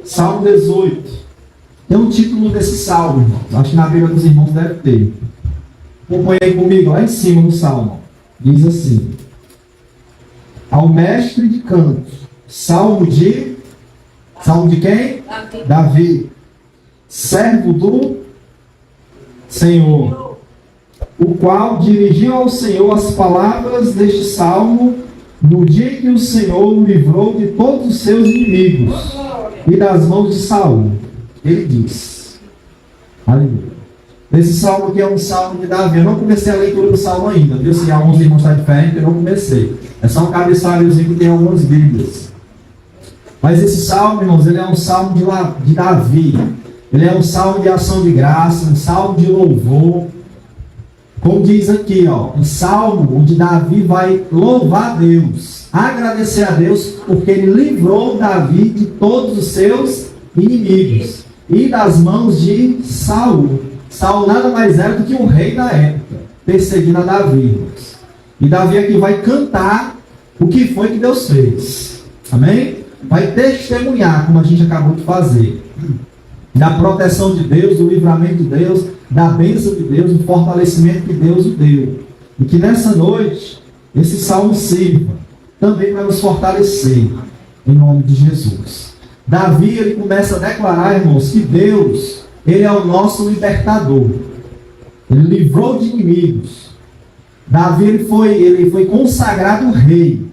Salmo 18. Tem um título desse salmo, irmãos. Acho que na Bíblia dos irmãos deve ter. Acompanhe aí comigo, lá em cima no salmo. Diz assim: ao mestre de canto, salmo de quem? Davi, servo do Senhor, o qual dirigiu ao Senhor as palavras deste salmo no dia que o Senhor o livrou de todos os seus inimigos e das mãos de Saul. Ele diz, aleluia. Esse salmo aqui é um salmo de Davi. Eu não comecei a leitura do salmo ainda, viu? Se alguns irmãos estão diferentes, eu não comecei. É só um cabeçalhozinho que tem algumas bíblias. Mas esse salmo, irmãos, ele é um salmo de Davi. Ele é um salmo de ação de graça, um salmo de louvor. Como diz aqui, ó, um salmo onde Davi vai louvar a Deus, agradecer a Deus, porque ele livrou Davi de todos os seus inimigos e das mãos de Saul. Saul nada mais era do que um rei da época, perseguindo a Davi. E Davi aqui vai cantar o que foi que Deus fez. Amém? Vai testemunhar, como a gente acabou de fazer, da proteção de Deus, do livramento de Deus, da bênção de Deus, do fortalecimento que Deus o deu. E que nessa noite, esse salmo sirva também para nos fortalecer, em nome de Jesus. Davi, ele começa a declarar, irmãos, que Deus, ele é o nosso libertador. Ele livrou de inimigos. Davi, ele foi consagrado rei.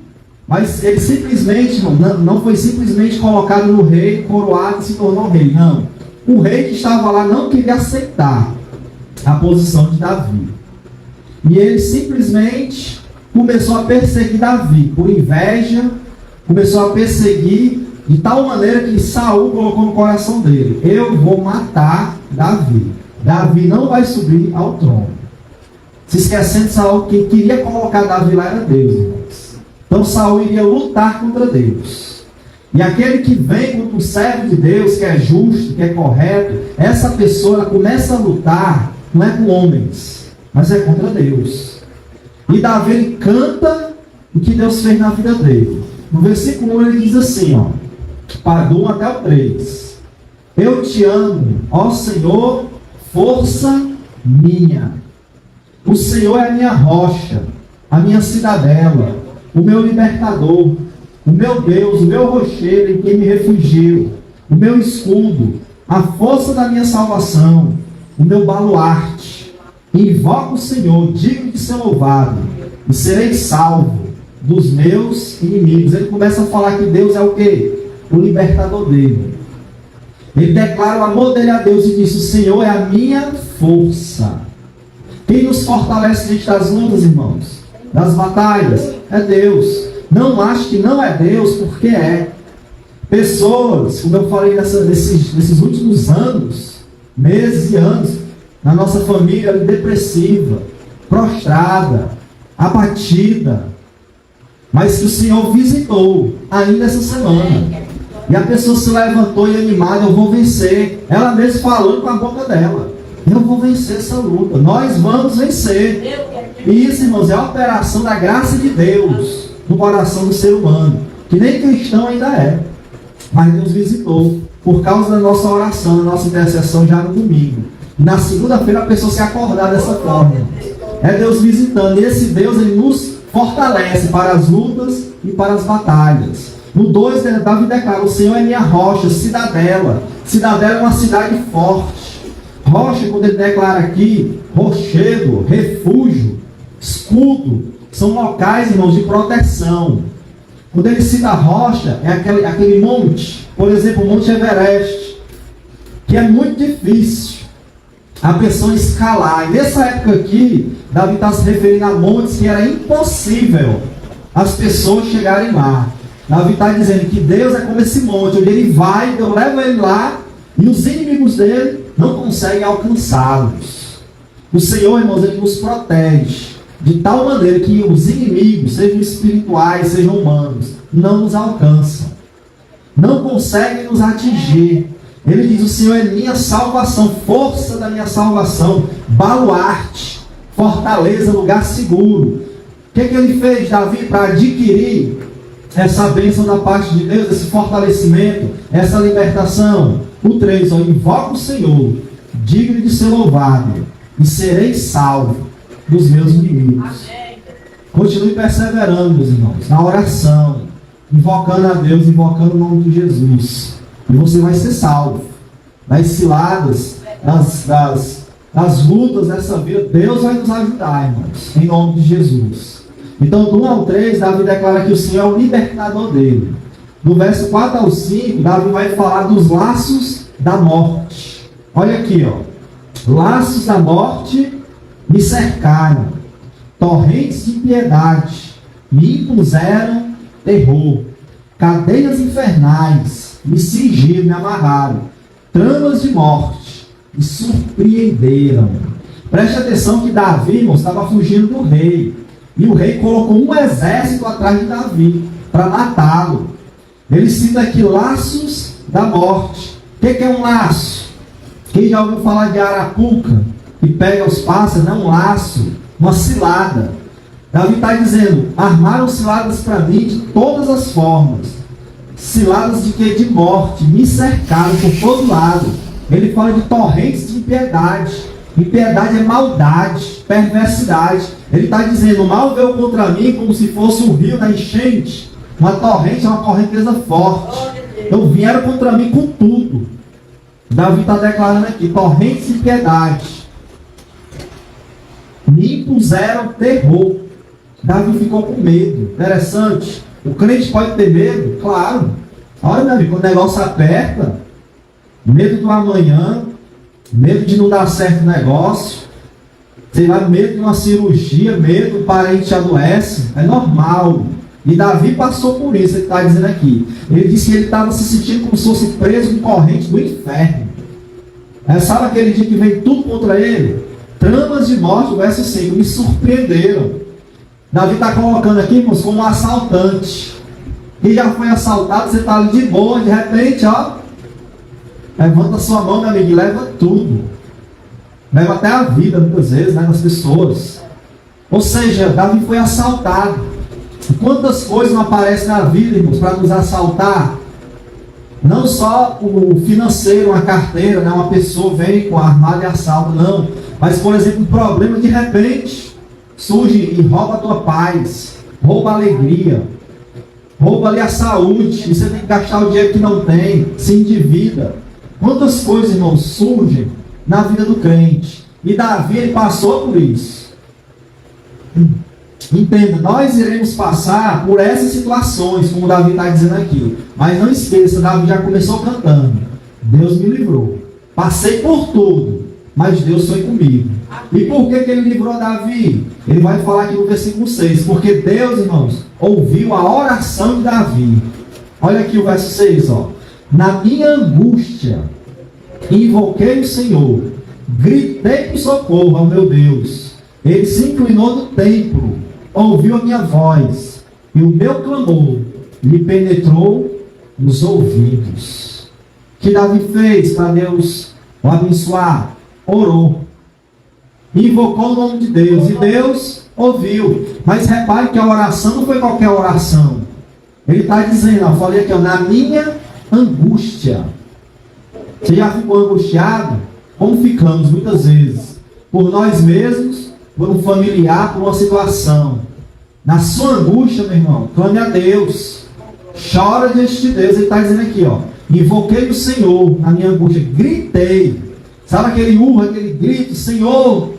Mas ele simplesmente, não foi simplesmente colocado no rei, coroado e se tornou rei. Não. O rei que estava lá não queria aceitar a posição de Davi. E ele simplesmente começou a perseguir Davi por inveja, começou a perseguir de tal maneira que Saul colocou no coração dele: eu vou matar Davi. Davi não vai subir ao trono. Se esquecendo de Saul, quem queria colocar Davi lá era Deus, irmãos. Então Saul iria lutar contra Deus. E aquele que vem contra o servo de Deus, que é justo, que é correto, essa pessoa começa a lutar, não é com homens, mas é contra Deus. E Davi, ele canta o que Deus fez na vida dele. No versículo 1 ele diz assim, ó, do 1 até o 3: eu te amo, ó Senhor, força minha. O Senhor é a minha rocha, a minha cidadela, o meu libertador, o meu Deus, o meu rochedo em quem me refugio, o meu escudo, a força da minha salvação, o meu baluarte. Invoco o Senhor, digno de ser louvado, e serei salvo dos meus inimigos. Ele começa a falar que Deus é o quê? O libertador dele. Ele declara o amor dele a Deus e diz: o Senhor é a minha força. Quem nos fortalece diante das lutas, irmãos, das batalhas? É Deus. Não acho que não é Deus, porque é. Pessoas, como eu falei nesses últimos anos, meses e anos, na nossa família, depressiva, prostrada, abatida, mas que o Senhor visitou ainda essa semana. E a pessoa se levantou e animada: eu vou vencer. Ela mesma falando com a boca dela: eu vou vencer essa luta, nós vamos vencer. E isso, irmãos, é a operação da graça de Deus no coração do ser humano, que nem cristão ainda é, mas Deus visitou, por causa da nossa oração, da nossa intercessão já no domingo. E na segunda-feira a pessoa se acordar dessa forma. É Deus visitando, e esse Deus, ele nos fortalece para as lutas e para as batalhas. No 2, Davi declara: o Senhor é minha rocha, cidadela. Cidadela é uma cidade forte. Rocha, quando ele declara aqui, rochedo, refúgio, escudo, são locais, irmãos, de proteção. Quando ele cita rocha, é aquele monte, por exemplo, o Monte Everest, que é muito difícil a pessoa escalar. E nessa época aqui, Davi está se referindo a montes que era impossível as pessoas chegarem lá. Davi está dizendo que Deus é como esse monte, onde ele vai, Deus leva ele lá, e os inimigos dele não conseguem alcançá-los. O Senhor, irmãos, ele nos protege de tal maneira que os inimigos, sejam espirituais, sejam humanos, não nos alcançam, não conseguem nos atingir. Ele diz: o Senhor é minha salvação, força da minha salvação, baluarte, fortaleza, lugar seguro. O que ele fez, Davi, para adquirir essa bênção da parte de Deus, esse fortalecimento, essa libertação. O 3, ó, invoca o Senhor, digno de ser louvado, e serei salvo dos meus inimigos. Amém. Continue perseverando, meus irmãos, na oração, invocando a Deus, invocando o nome de Jesus. E você vai ser salvo das ciladas, das lutas dessa vida. Deus vai nos ajudar, irmãos, em nome de Jesus. Então, do 1 ao 3, Davi declara que o Senhor é o libertador dele. Do verso 4 ao 5, Davi vai falar dos laços da morte. Olha aqui, ó. Laços da morte me cercaram, torrentes de impiedade me impuseram terror, cadeias infernais me cingiram, me amarraram, tramas de morte me surpreenderam. Preste atenção que Davi, irmãos, estava fugindo do rei, e o rei colocou um exército atrás de Davi para matá-lo. Ele cita aqui laços da morte. O que é um laço? Quem já ouviu falar de arapuca, que pega os pássaros? Não, um laço, uma cilada. Davi está dizendo, armaram ciladas para mim de todas as formas. Ciladas de quê? De morte, me cercaram por todo lado. Ele fala de torrentes de impiedade. Impiedade é maldade, perversidade. Ele está dizendo, o mal veio contra mim como se fosse um rio da enchente. Uma torrente é uma correnteza forte. Então vieram contra mim com tudo. Davi está declarando aqui, torrentes de impiedade me impuseram terror. Davi ficou com medo. Interessante. O crente pode ter medo? Claro. Olha, Davi, quando o negócio aperta, medo do amanhã, medo de não dar certo o negócio, sei lá, medo de uma cirurgia, medo do parente adoece, é normal. E Davi passou por isso, ele está dizendo aqui. Ele disse que ele estava se sentindo como se fosse preso em corrente do inferno. Sabe aquele dia que veio tudo contra ele? Tramas de morte, o verso 5, me surpreenderam. Davi está colocando aqui, irmãos, como um assaltante. Quem já foi assaltado, você está ali de boa, de repente, ó, levanta sua mão, meu amigo, e leva tudo. Leva até a vida, muitas vezes, né, das pessoas. Ou seja, Davi foi assaltado. E quantas coisas não aparecem na vida, irmãos, para nos assaltar? Não só o financeiro, uma carteira, né, uma pessoa vem com armada e assalta, não. Mas, por exemplo, um problema de repente surge e rouba a tua paz, rouba a alegria, rouba ali a saúde, e você tem que gastar o dinheiro que não tem, se endivida. Quantas coisas, irmãos, surgem na vida do crente? E Davi, ele passou por isso. Entenda, nós iremos passar por essas situações, como Davi está dizendo aqui. Mas não esqueça, Davi já começou cantando. Deus me livrou. Passei por tudo, mas Deus foi comigo. E por que ele livrou Davi? Ele vai falar aqui no versículo 6. Porque Deus, irmãos, ouviu a oração de Davi. Olha aqui o verso 6, ó. Na minha angústia, invoquei o Senhor, gritei por socorro ao meu Deus. Ele se inclinou do templo, ouviu a minha voz, e o meu clamor lhe penetrou nos ouvidos. O que Davi fez para Deus o abençoar? Orou, invocou o nome de Deus, e Deus ouviu. Mas repare que a oração não foi qualquer oração. Ele está dizendo, eu falei aqui, ó, na minha angústia. Você já ficou angustiado? Como ficamos muitas vezes? Por nós mesmos, por um familiar, por uma situação. Na sua angústia, meu irmão, clame a Deus. Chora diante de Deus. Ele está dizendo aqui, ó, invoquei o Senhor na minha angústia, gritei. Sabe aquele urro, aquele grito, Senhor,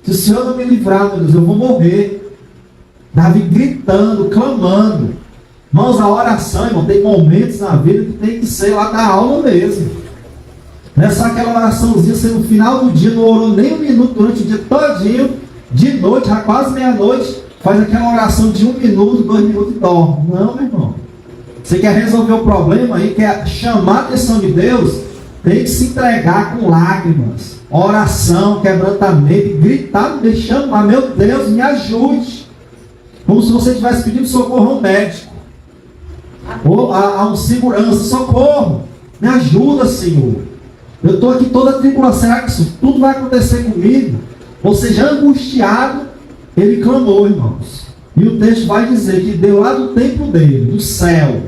se o Senhor não me livrar, meu Deus, eu vou morrer. Davi gritando, clamando. Irmãos, a oração, irmão, tem momentos na vida que tem que ser lá da alma mesmo. Não é só aquela oraçãozinha, você no final do dia não orou nem um minuto durante o dia todinho, de noite, já quase meia-noite, faz aquela oração de 1 minuto, 2 minutos e dorme. Não, meu irmão. Você quer resolver o problema aí, quer chamar a atenção de Deus, tem que se entregar com lágrimas, oração, quebrantamento, gritar, chamar, meu Deus, me ajude. Como se você estivesse pedindo socorro ao médico, ou a um segurança, socorro, me ajuda, Senhor. Eu estou aqui toda tribulação, será que isso tudo vai acontecer comigo? Ou seja, angustiado, ele clamou, irmãos. E o texto vai dizer que deu lá do templo dele, do céu,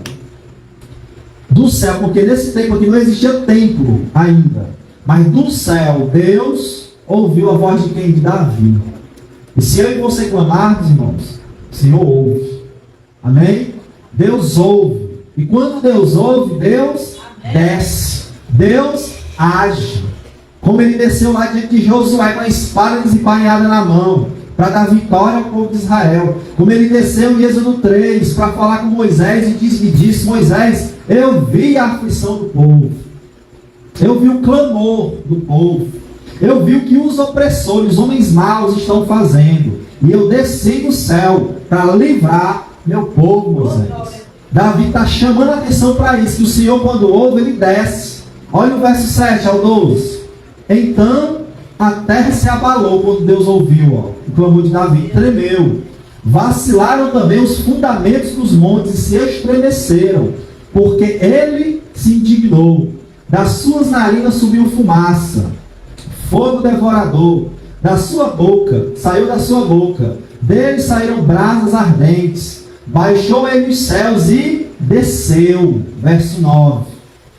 porque nesse tempo aqui não existia templo ainda, mas do céu, Deus ouviu a voz de quem? De Davi. E se eu e você clamarmos, irmãos, o Senhor ouve. Amém? Deus ouve. E quando Deus ouve, Deus desce. Deus age. Como ele desceu lá diante de Josué com a espada desembainhada na mão, para dar vitória ao povo de Israel. Como ele desceu em Êxodo 3 para falar com Moisés e disse: Moisés, eu vi a aflição do povo. Eu vi o clamor do povo. Eu vi o que os opressores, os homens maus estão fazendo. E eu desci do céu para livrar meu povo, Moisés. Davi está chamando a atenção para isso, que o Senhor, quando ouve, ele desce. Olha o verso 7 ao 12. Então a terra se abalou quando Deus ouviu o clamor de Davi, tremeu. Vacilaram também os fundamentos dos montes e se estremeceram, porque ele se indignou. Das suas narinas subiu fumaça, fogo devorador, saiu da sua boca, dele saíram brasas ardentes. Baixou ele nos céus e desceu. Verso 9.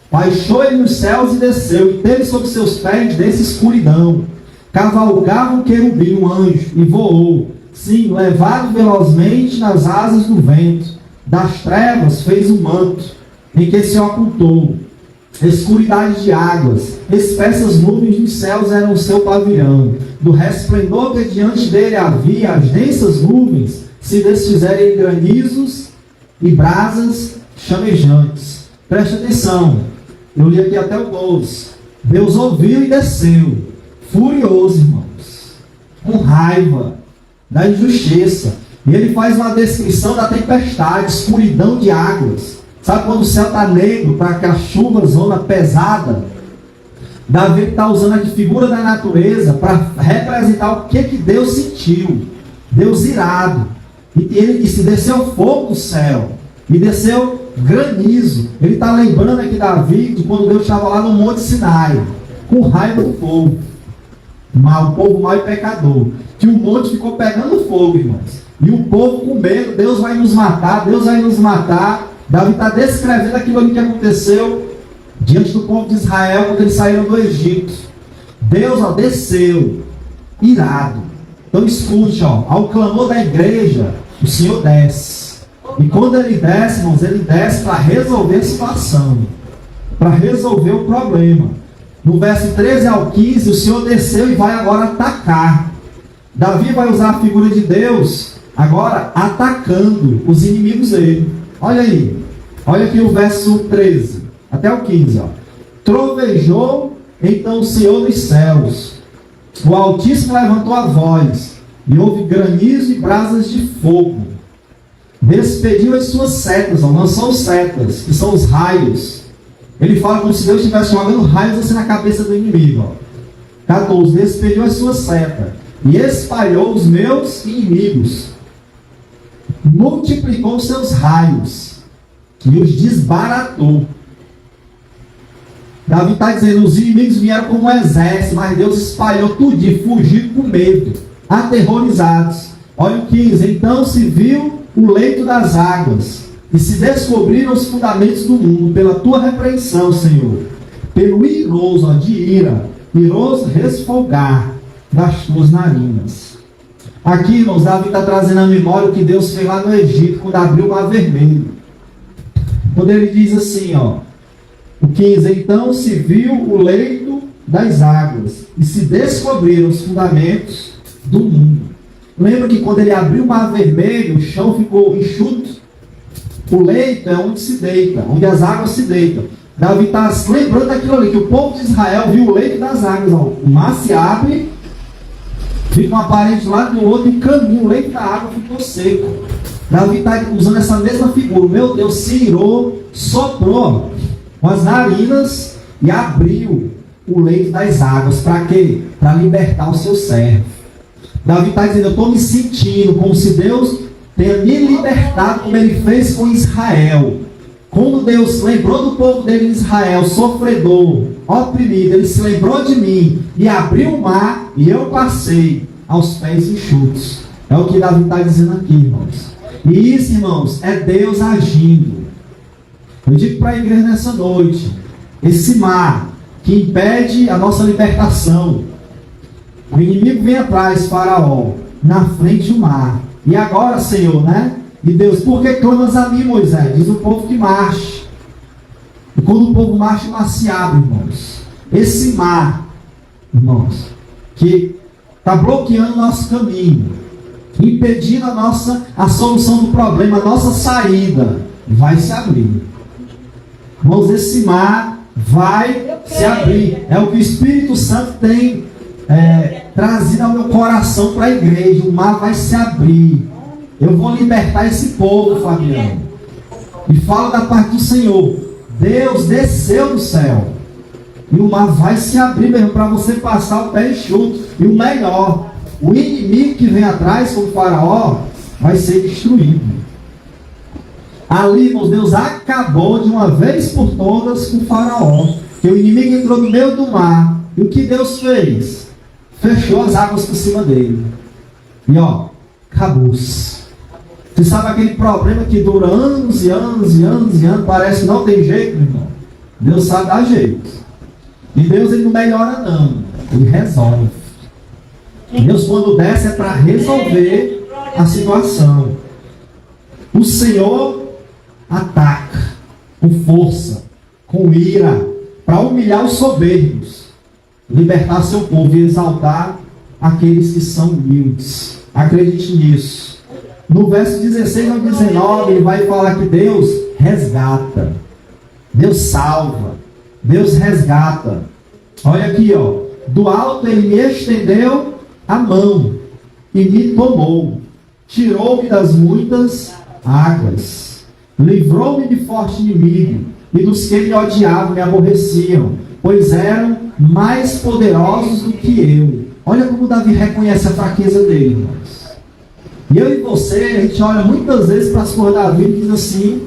Baixou ele nos céus e desceu, e teve sobre seus pés densa escuridão. Cavalgava um querubim, um anjo, e voou. Sim, levado velozmente nas asas do vento. Das trevas fez um manto, em que se ocultou. Escuridade de águas, espessas nuvens dos céus eram o seu pavilhão. Do resplendor que diante dele havia, as densas nuvens se desfizeram em granizos e brasas chamejantes. Preste atenção, eu li aqui até o 12. Deus ouviu e desceu, furioso, irmãos, com raiva da injustiça. E ele faz uma descrição da tempestade, escuridão de águas. Sabe quando o céu está negro, para aquela chuva, zona pesada? Davi está usando a figura da natureza para representar o que Deus sentiu. Deus irado. E ele disse: desceu fogo do céu, e desceu granizo. Ele está lembrando aqui Davi de quando Deus estava lá no Monte Sinai, com raiva do povo. O povo mau e pecador. Que o monte ficou pegando fogo, irmãos. E o povo com medo: Deus vai nos matar, Deus vai nos matar. Davi está descrevendo aquilo ali que aconteceu diante do povo de Israel quando eles saíram do Egito. Deus desceu, irado. Então escute, ao clamor da igreja, o Senhor desce. E quando ele desce, irmãos, ele desce para resolver a situação, para resolver o problema. No verso 13 ao 15, o Senhor desceu e vai agora atacar. Davi vai usar a figura de Deus agora atacando os inimigos dele. Olha aí, olha aqui o verso 13 até o 15. Trovejou então o Senhor nos céus, o Altíssimo levantou a voz, e houve granizo e brasas de fogo. Despediu as suas setas, lançou setas, que são os raios. Ele fala como se Deus estivesse jogando raios assim na cabeça do inimigo. 14. Despediu as suas setas e espalhou os meus inimigos. Multiplicou seus raios e os desbaratou. Davi está dizendo: os inimigos vieram como um exército, mas Deus espalhou tudo e fugiu com medo, aterrorizados. Olha o 15. Então se viu o leito das águas, e se descobriram os fundamentos do mundo, pela tua repreensão, Senhor, pelo iroso, de ira, iroso resfolgar das tuas narinas. Aqui, irmãos, Davi está trazendo à memória o que Deus fez lá no Egito, quando abriu o Mar Vermelho. Quando ele diz assim, o 15, então se viu o leito das águas, e se descobriram os fundamentos do mundo. Lembra que quando ele abriu o Mar Vermelho, o chão ficou enxuto? O leito é onde se deita, onde as águas se deitam. Davi está lembrando daquilo ali, que o povo de Israel viu o leito das águas. O mar se abre, fica uma parede de um lado do outro e caminha, o leito da água ficou seco. Davi está usando essa mesma figura. Meu Deus, se irou, soprou com as narinas e abriu o leito das águas. Para quê? Para libertar o seu servo. Davi está dizendo: eu estou me sentindo como se Deus tenha me libertado, como ele fez com Israel. Quando Deus lembrou do povo dele em Israel, sofredor, oprimido, ele se lembrou de mim e abriu o mar, e eu passei aos pés enxutos. É o que Davi está dizendo aqui, irmãos. E isso, irmãos, é Deus agindo. Eu digo para a igreja nessa noite, esse mar que impede a nossa libertação, o inimigo vem atrás, Faraó, na frente o mar. E agora, Senhor, né? E Deus, por que clamas a mim, Moisés? Diz o povo que marche. E quando o povo marcha, o mar se abre, irmãos. Esse mar, irmãos, que está bloqueando o nosso caminho, impedindo a solução do problema, a nossa saída, vai se abrir. Irmãos, esse mar vai se abrir. É o que o Espírito Santo tem trazido ao meu coração para a igreja. O mar vai se abrir. Eu vou libertar esse povo, Fabiano. E fala da parte do Senhor. Deus desceu do céu. E o mar vai se abrir mesmo para você passar o pé enxuto. E o melhor, o inimigo que vem atrás, como o Faraó, vai ser destruído. Ali, irmãos, Deus acabou de uma vez por todas com o Faraó. Que o inimigo entrou no meio do mar. E o que Deus fez? Fechou as águas por cima dele. E ó, acabou-se. Você sabe aquele problema que dura anos e anos e anos e anos, parece que não tem jeito, meu irmão? Deus sabe dar jeito. E Deus, ele não melhora não, ele resolve. Deus, quando desce, é para resolver a situação. O Senhor ataca com força, com ira, para humilhar os soberbos, libertar seu povo e exaltar aqueles que são humildes. Acredite nisso. No verso 16 ao 19, ele vai falar que Deus resgata, Deus salva, Deus resgata. Olha aqui, ó. Do alto ele me estendeu a mão e me tomou, tirou-me das muitas águas, livrou-me de forte inimigo e dos que me odiavam, me aborreciam, pois eram mais poderosos do que eu. Olha como Davi reconhece a fraqueza dele, irmãos. E eu e você, a gente olha muitas vezes para as coisas da vida e diz assim: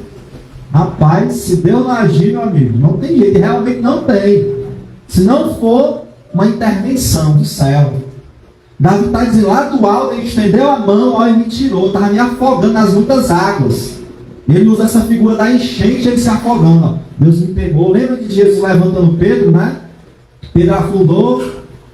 rapaz, se Deus não agir, meu amigo, não tem jeito, realmente não tem. Se não for uma intervenção do céu. Davi está dizendo, lá do alto, ele estendeu a mão, ó, e me tirou, estava me afogando nas muitas águas. Ele usa essa figura da enchente, ele se afogando, ó. Deus me pegou. Lembra de Jesus levantando Pedro, né? Pedro afundou,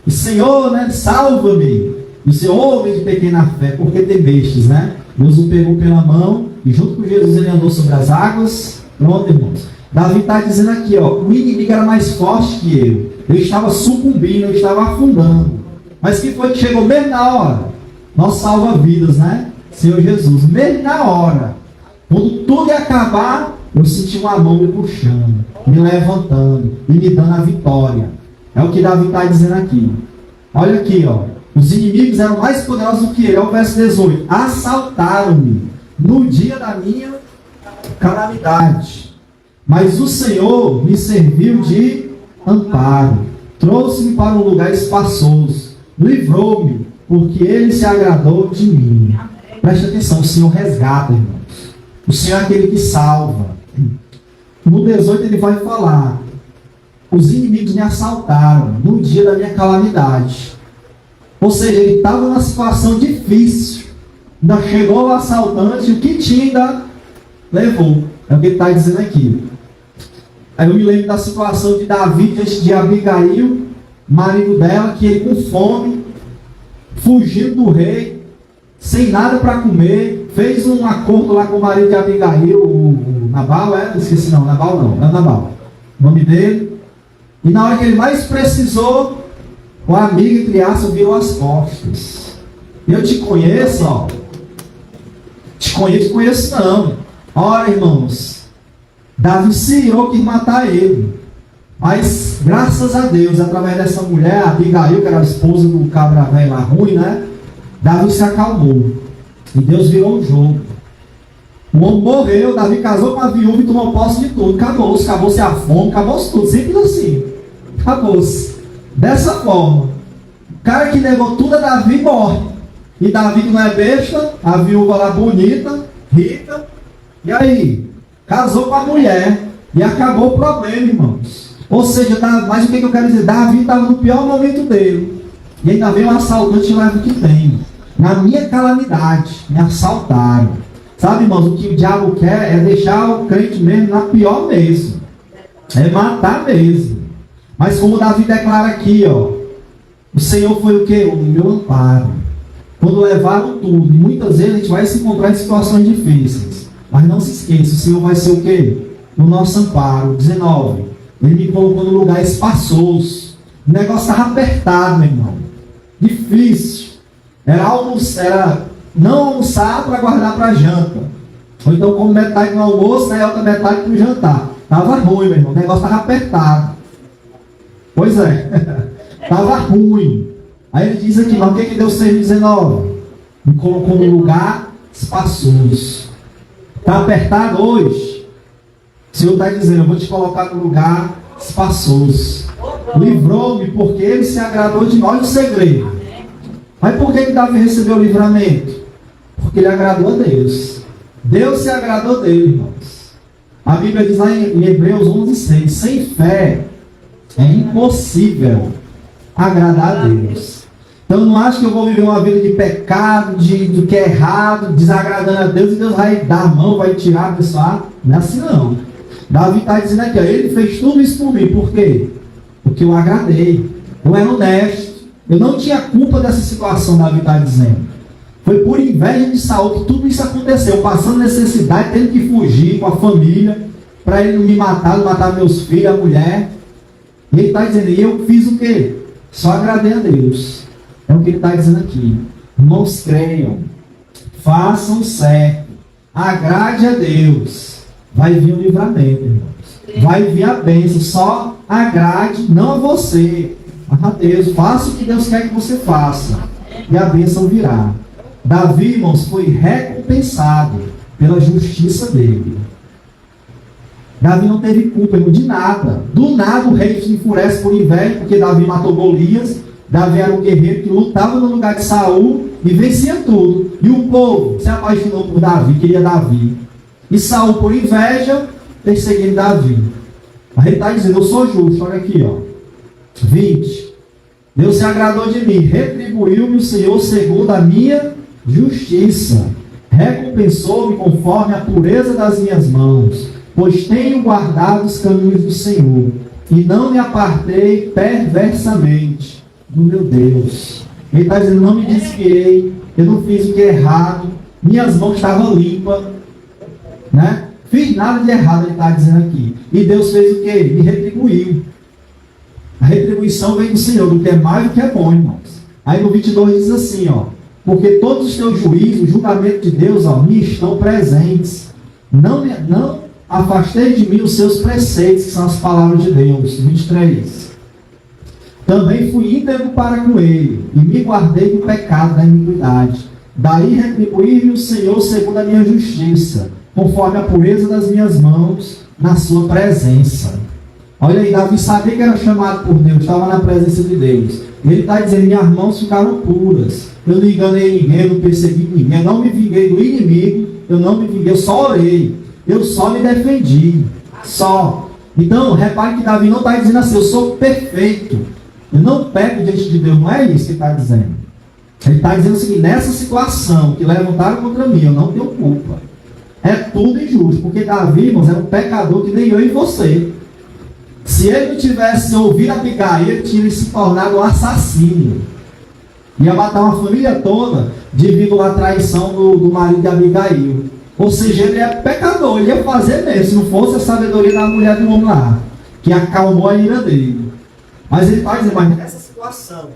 e Senhor, né, salva-me. E o Senhor, homem de pequena fé, porque temestes, né? Deus o pegou pela mão, e junto com Jesus ele andou sobre as águas. Pronto, irmãos. Davi está dizendo aqui, ó, o inimigo era mais forte que eu. Eu estava sucumbindo, eu estava afundando. Mas que foi que chegou mesmo na hora? Nosso salva-vidas, né? Senhor Jesus, mesmo na hora. Quando tudo ia acabar, eu senti uma mão me puxando, me levantando e me dando a vitória. É o que Davi está dizendo aqui. Olha aqui, ó. Os inimigos eram mais poderosos do que ele. É o verso 18. Assaltaram-me no dia da minha calamidade. Mas o Senhor me serviu de amparo. Trouxe-me para um lugar espaçoso. Livrou-me, porque ele se agradou de mim. Preste atenção, o Senhor resgata, irmãos. O Senhor é aquele que salva. No 18 ele vai falar: os inimigos me assaltaram no dia da minha calamidade. Ou seja, ele estava numa situação difícil. Ainda chegou o assaltante, o que tinha ainda levou. É o que ele está dizendo aqui. Aí eu me lembro da situação de Davi diante de Abigail, marido dela, que ele com fome, fugindo do rei, sem nada para comer, fez um acordo lá com o marido de Abigail, o Nabal, esqueci não, Nabal não, é Nabal, o nome dele. E na hora que ele mais precisou, o amigo, entre aspas, virou as costas. Eu te conheço, ó. Te conheço não. Ora, irmãos, Davi se irou, quis matar ele. Mas, graças a Deus, através dessa mulher, Abigail, que era a esposa do cabra velho lá ruim, né? Davi se acalmou. E Deus virou o jogo. O homem morreu, Davi casou com a viúva e tomou posse de tudo. Acabou-se, acabou-se a fome, acabou-se tudo. Simples assim. Acabou-se. Dessa forma, o cara que levou tudo a Davi morre. E Davi, que não é besta, a viúva lá bonita, rica. E aí? Casou com a mulher. E acabou o problema, irmãos. Ou seja, mas o que eu quero dizer? Davi estava no pior momento dele. E ainda vem um assaltante e leva o que tem. Na minha calamidade, me assaltaram. Sabe, irmãos, o que o diabo quer é deixar o crente mesmo na pior mesmo. É matar mesmo. Mas como Davi declara aqui, ó, o Senhor foi o quê? O meu amparo. Quando levaram tudo, e muitas vezes a gente vai se encontrar em situações difíceis. Mas não se esqueça, o Senhor vai ser o quê? O nosso amparo. 19. Ele me colocou no lugar espaçoso. O negócio estava apertado, meu irmão. Difícil. Era não almoçar para guardar para a janta. Ou então como metade no almoço, né, outra metade para o jantar. Estava ruim, meu irmão. O negócio estava apertado. Pois é. Estava ruim. Aí ele diz aqui, mas o que Deus fez em 19? Me colocou num lugar espaçoso. Está apertado hoje? O Senhor está dizendo, eu vou te colocar num lugar espaçoso. Livrou-me porque Ele se agradou de nós no segredo. Mas por que Davi recebeu o livramento? Porque ele agradou a Deus. Deus se agradou dele, irmãos. A Bíblia diz lá em Hebreus 11:6, sem fé é impossível agradar a Deus. Então não acho que eu vou viver uma vida de pecado, do que é errado, desagradando a Deus, e Deus vai dar a mão, vai tirar a pessoa. Não é assim não. Davi está dizendo aqui, ó, ele fez tudo isso por mim. Por quê? Porque eu agradei. Eu era honesto. Eu não tinha culpa dessa situação, Davi está dizendo. Foi por inveja de Saul que tudo isso aconteceu. Passando necessidade, tendo que fugir com a família, para ele não me matar, não matar meus filhos, a mulher. E ele está dizendo, e eu fiz o quê? Só agradei a Deus. É o que ele está dizendo aqui. Irmãos, creiam. Façam certo. Agrade a Deus. Vai vir o livramento, irmãos. Vai vir a bênção. Só agrade, não a você. A Deus, faça o que Deus quer que você faça, e a bênção virá. Davi, irmãos, foi recompensado pela justiça dele. Davi não teve culpa, irmão, de nada. Do nada o rei se enfurece por inveja, porque Davi matou Golias. Davi era um guerreiro que lutava no lugar de Saul e vencia tudo. E o povo se apaixonou por Davi, queria Davi. E Saul, por inveja, perseguindo Davi. Mas ele está dizendo, eu sou justo, olha aqui, ó. 20. Deus se agradou de mim, retribuiu-me o Senhor segundo a minha justiça, recompensou-me conforme a pureza das minhas mãos, pois tenho guardado os caminhos do Senhor, e não me apartei perversamente do meu Deus. Ele está dizendo, não me desviei, eu não fiz o que é errado, minhas mãos estavam limpas, né? Fiz nada de errado, ele está dizendo aqui. E Deus fez o que? Me retribuiu. A retribuição vem do Senhor, do que é mais do que é bom, irmãos. Aí no 22 diz assim, ó, porque todos os teus juízos, o julgamento de Deus, ó, me estão presentes. Não afastei de mim os seus preceitos, que são as palavras de Deus. 23. Também fui íntegro para com ele, e me guardei do pecado da iniquidade. Daí retribuir-me o Senhor segundo a minha justiça, conforme a pureza das minhas mãos, na sua presença. Olha aí, Davi sabia que era chamado por Deus, estava na presença de Deus. Ele está dizendo, minhas mãos ficaram puras. Eu não enganei ninguém, eu não persegui ninguém, eu não me vinguei do inimigo, eu não me vinguei, eu só orei. Eu só me defendi. Só. Então, repare que Davi não está dizendo assim, eu sou perfeito. Eu não peco diante de Deus, não é isso que ele está dizendo. Ele está dizendo o seguinte, nessa situação que levantaram contra mim, eu não tenho culpa. É tudo injusto, porque Davi, irmãos, era um pecador que nem eu e você. Se ele não tivesse ouvido Abigail, ele tinha se tornado um assassino. Ia matar uma família toda devido à traição do marido de Abigail. Ou seja, ele é pecador, ele ia fazer mesmo, se não fosse a sabedoria da mulher do homem lá, que acalmou a ira dele. Mas ele vai dizer, mas nessa situação,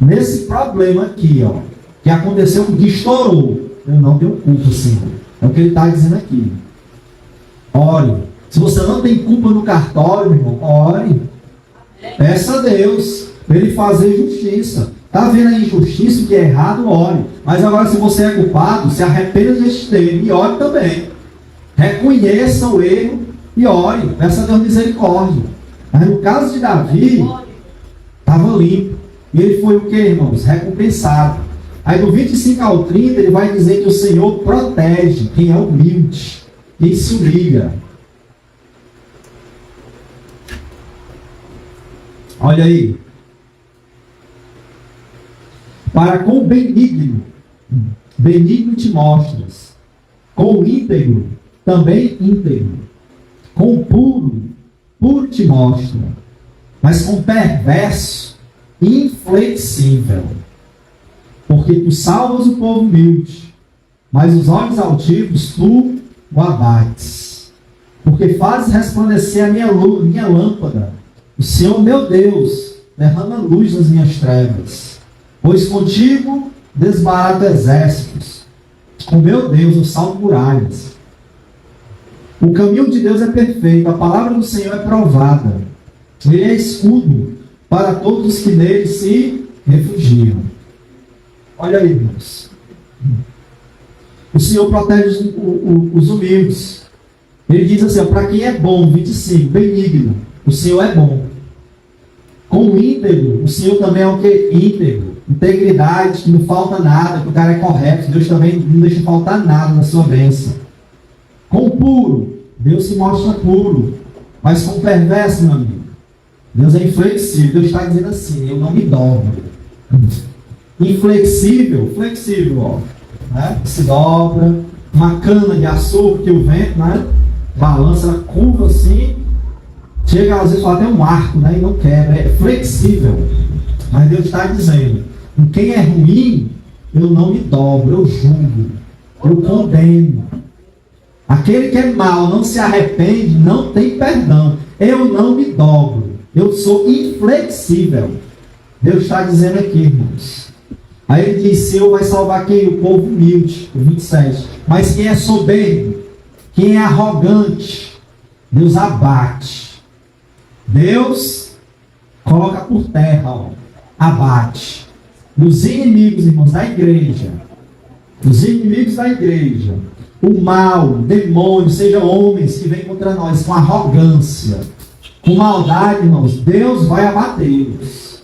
nesse problema aqui, ó, que aconteceu, que estourou, eu não tenho culpa, Senhor. É o que ele está dizendo aqui. Ore. Se você não tem culpa no cartório, meu irmão, ore. Peça a Deus para ele fazer justiça. Está vendo a injustiça, o que é errado, ore. Mas agora, se você é culpado, se arrependa deste erro e ore também. Reconheça o erro e ore. Peça a Deus misericórdia. Mas no caso de Davi, estava limpo. E ele foi o que, irmãos? Recompensado. Aí do 25 ao 30, ele vai dizer que o Senhor protege quem é humilde, quem se humilha. Olha aí. Para com o benigno benigno te mostras, com o íntegro, também íntegro, com o puro, puro te mostra, mas com o perverso, inflexível. Porque tu salvas o povo humilde, mas os olhos altivos tu o abates. Porque fazes resplandecer a minha lâmpada. O Senhor, meu Deus, derrama luz nas minhas trevas. Pois contigo desbarato exércitos. Com meu Deus eu salvo muralhas. O caminho de Deus é perfeito, a palavra do Senhor é provada. Ele é escudo para todos os que nele se refugiam. Olha aí, irmãos. O Senhor protege os humildes. Ele diz assim, para quem é bom, 25, benigno, o Senhor é bom. Com o íntegro, o Senhor também é o que? Íntegro. Integridade, que não falta nada, que o cara é correto. Deus também não deixa faltar nada na sua bênção. Com o puro, Deus se mostra puro. Mas com o perverso, meu amigo, Deus é inflexível. Deus está dizendo assim, eu não me dobro. Inflexível, flexível, ó, né? Se dobra, uma cana de açúcar que o vento, né, balança, ela curva assim, chega às vezes até um arco, né, e não quebra, é flexível. Mas Deus está dizendo, com quem é ruim, eu não me dobro, eu julgo, eu condeno. Aquele que é mau, não se arrepende, não tem perdão. Eu não me dobro, eu sou inflexível. Deus está dizendo aqui, irmãos. Aí ele diz, Senhor vai salvar quem? O povo humilde, o 27. Mas quem é soberbo, quem é arrogante, Deus abate. Deus coloca por terra, ó, abate. Os inimigos, irmãos, da igreja, os inimigos da igreja, o mal, o demônio, sejam homens que vêm contra nós com arrogância, com maldade, irmãos, Deus vai abatê-los.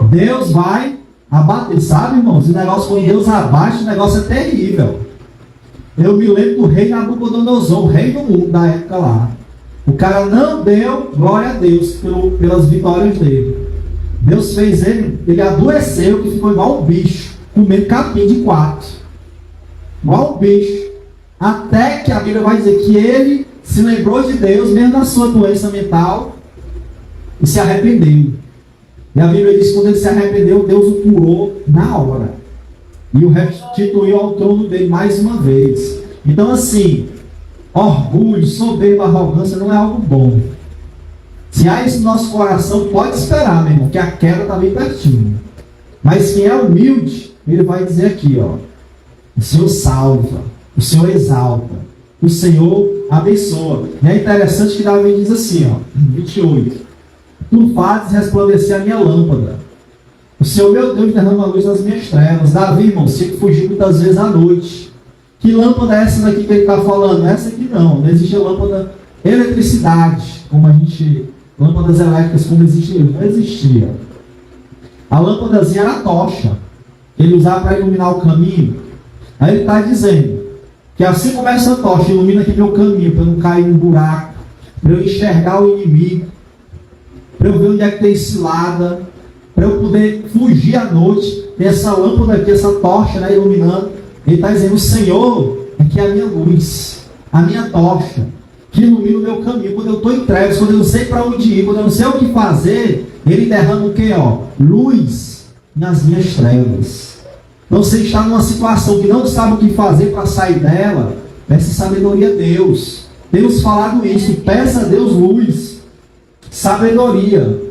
Deus vai abater, sabe, irmãos? O negócio, quando Deus abate, o negócio é terrível. Eu me lembro do rei Nabucodonosor, o rei do mundo da época lá. O cara não deu glória a Deus pelas vitórias dele. Deus fez ele adoeceu, que ficou igual um bicho, comendo capim de 4. Igual um bicho. Até que a Bíblia vai dizer que ele se lembrou de Deus, mesmo da sua doença mental, e se arrependeu. E a Bíblia diz que quando ele se arrependeu, Deus o curou na hora. E o restituiu ao trono dele mais uma vez. Então assim, orgulho, soberba, arrogância não é algo bom. Se há isso no nosso coração, pode esperar, meu irmão, que a queda está bem pertinho. Mas quem é humilde, ele vai dizer aqui, ó, o Senhor salva, o Senhor exalta, o Senhor abençoa. E é interessante que Davi diz assim, ó, 28. Tu fazes resplandecer a minha lâmpada. O Senhor, meu Deus, derrama a luz nas minhas trevas. Davi, irmão, sempre fugiu muitas vezes à noite. Que lâmpada é essa daqui que ele está falando? Essa aqui não. Não existe a lâmpada eletricidade, como a gente... Lâmpadas elétricas como existe hoje. Não existia. A lâmpadazinha era a tocha. Que ele usava para iluminar o caminho. Aí ele está dizendo que assim como essa tocha ilumina aqui meu caminho, para eu não cair num buraco, para eu enxergar o inimigo, para eu ver onde é que tem cilada, para eu poder fugir à noite, tem essa lâmpada aqui, essa tocha, né, iluminando. Ele está dizendo, o Senhor é que é a minha luz, a minha tocha, que ilumina o meu caminho. Quando eu estou em trevas, quando eu não sei para onde ir, quando eu não sei o que fazer, Ele derrama o que? Luz nas minhas trevas. Então você está numa situação que não sabe o que fazer para sair dela, peça sabedoria a Deus. Temos falado isso, peça a Deus luz, sabedoria.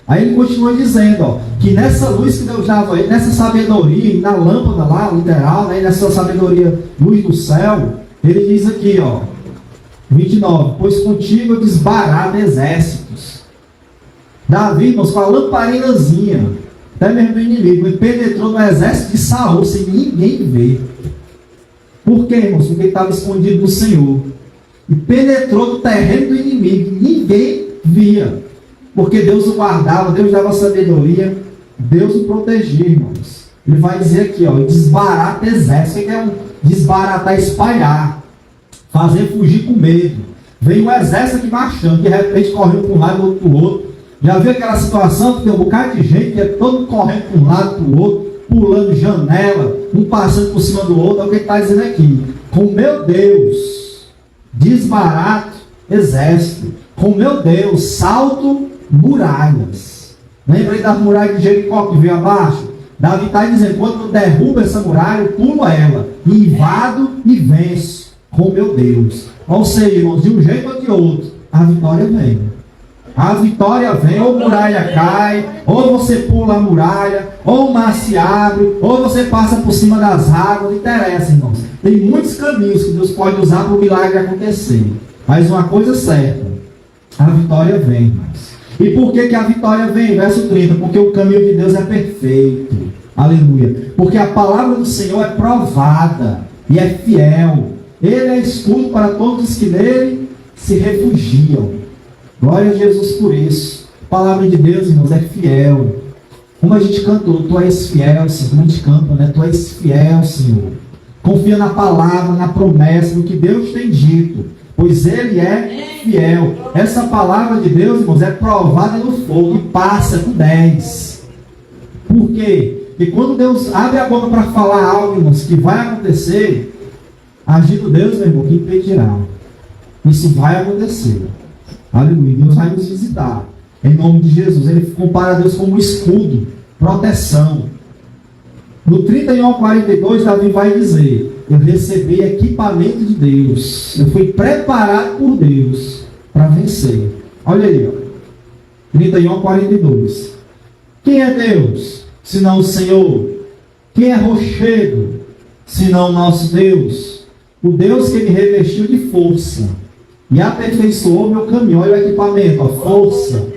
Aí ele continua dizendo, que nessa luz que Deus dava, nessa sabedoria, na lâmpada lá, literal, né, nessa sabedoria, luz do céu, ele diz aqui, 29, pois contigo eu desbarato exércitos. Davi, irmãos, com a lamparinazinha, até mesmo do inimigo, ele penetrou no exército de Saul, sem ninguém ver. Por quê, irmãos? Porque ele estava escondido do Senhor. E penetrou no terreno do inimigo, ninguém via. Porque Deus o guardava, Deus dava sabedoria, Deus o protegia, irmãos. Ele vai dizer aqui, desbarata exército. O que é desbaratar? Espalhar. Fazer fugir com medo. Vem um exército aqui marchando, de repente correndo para um lado e outro para o outro. Já viu aquela situação que tem um bocado de gente que é todo correndo para um lado para o outro, pulando janela, um passando por cima do outro. É o que ele está dizendo aqui. Com meu Deus, desbarato exército. Com meu Deus, salto muralhas. Lembra aí das muralhas de Jericó que veio abaixo? Davi está dizendo, quando eu derrubo essa muralha, eu pulo ela, e invado e venço com meu Deus. Ou seja, irmãos, de um jeito ou de outro, a vitória vem. A vitória vem, ou a muralha cai, ou você pula a muralha, ou o mar se abre, ou você passa por cima das águas, não interessa, irmãos. Tem muitos caminhos que Deus pode usar para o milagre acontecer. Mas uma coisa certa, a vitória vem, irmãos. E por que a vitória vem? Verso 30, porque o caminho de Deus é perfeito. Aleluia. Porque a palavra do Senhor é provada e é fiel. Ele é escudo para todos os que nele se refugiam. Glória a Jesus por isso. A palavra de Deus, irmãos, é fiel. Como a gente cantou, tu és fiel, Senhor. Como a gente canta, né? Tu és fiel, Senhor. Confia na palavra, na promessa, no que Deus tem dito. Pois Ele é fiel. Essa palavra de Deus, irmãos, é provada no fogo e passa com 10. Por quê? Porque quando Deus abre a boca para falar algo, irmãos, que vai acontecer, agindo Deus, meu irmão, que impedirá? Isso vai acontecer. Aleluia. Deus vai nos visitar. Em nome de Jesus. Ele compara Deus como um escudo, proteção. No 31:42, Davi vai dizer: eu recebi equipamento de Deus. Eu fui preparado por Deus para vencer. Olha aí, ó. 31:42. Quem é Deus, senão o Senhor? Quem é rochedo, senão o nosso Deus? O Deus que me revestiu de força e aperfeiçoou meu caminho. Olha o equipamento, ó. Força,